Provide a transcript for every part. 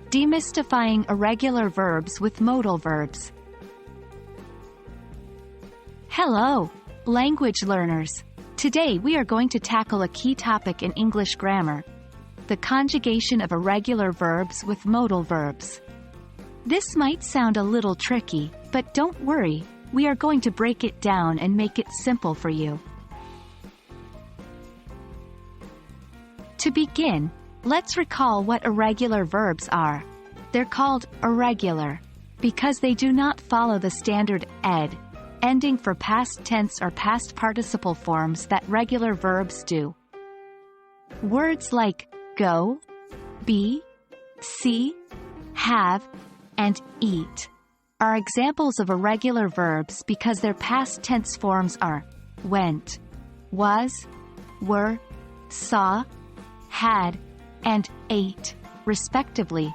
Demystifying Irregular Verbs with Modal Verbs. Hello, language learners. Today we are going to tackle a key topic in English grammar: the conjugation of irregular verbs with modal verbs. This might sound a little tricky, but don't worry, we are going to break it down and make it simple for you. To begin, let's recall what irregular verbs are. They're called irregular because they do not follow the standard ed ending for past tense or past participle forms that regular verbs do. Words like go, be, see, have, and eat are examples of irregular verbs because their past tense forms are went, was, were, saw, had, and ate, respectively,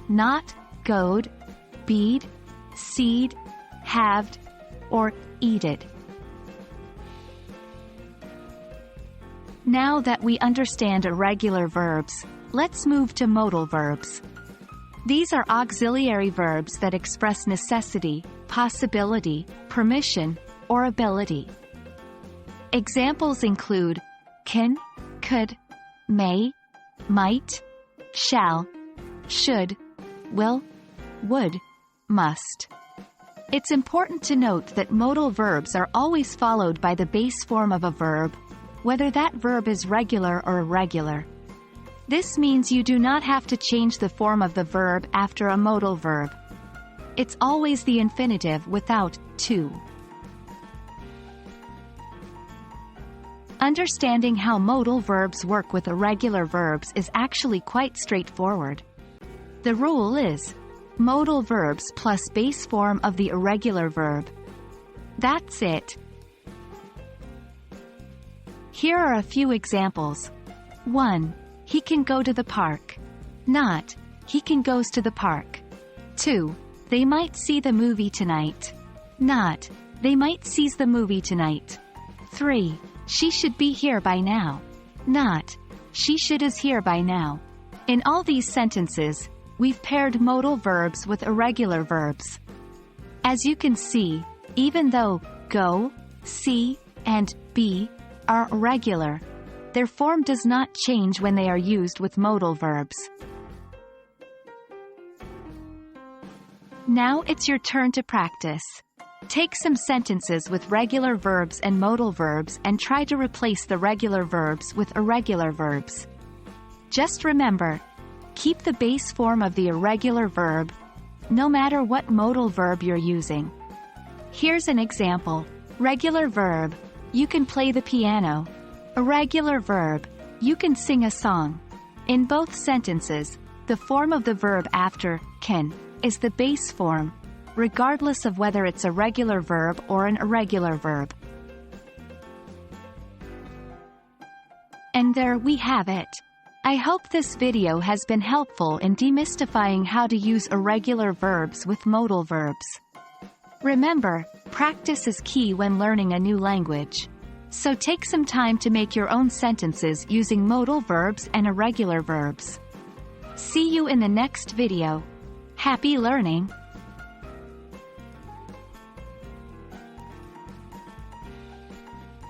not goed, beed, seed, haved, or eated. Now that we understand irregular verbs, let's move to modal verbs. These are auxiliary verbs that express necessity, possibility, permission, or ability. Examples include can, could, may, might, shall, should, will, would, must. It's important to note that modal verbs are always followed by the base form of a verb, whether that verb is regular or irregular. This means you do not have to change the form of the verb after a modal verb. It's always the infinitive without to. Understanding how modal verbs work with irregular verbs is actually quite straightforward. The rule is modal verbs plus base form of the irregular verb. That's it. Here are a few examples. 1. He can go to the park. Not, he can goes to the park. 2. They might see the movie tonight. Not, they might sees the movie tonight. 3. She should be here by now. Not, she should is here by now. In all these sentences, we've paired modal verbs with irregular verbs. As you can see, even though go, see, and be are irregular, their form does not change when they are used with modal verbs. Now it's your turn to practice. Take some sentences with regular verbs and modal verbs and try to replace the regular verbs with irregular verbs. Just remember, keep the base form of the irregular verb, no matter what modal verb you're using. Here's an example. Regular verb, you can play the piano. Irregular verb, you can sing a song. In both sentences, the form of the verb after can is the base form, regardless of whether it's a regular verb or an irregular verb. And there we have it. I hope this video has been helpful in demystifying how to use irregular verbs with modal verbs. Remember, practice is key when learning a new language. So take some time to make your own sentences using modal verbs and irregular verbs. See you in the next video. Happy learning!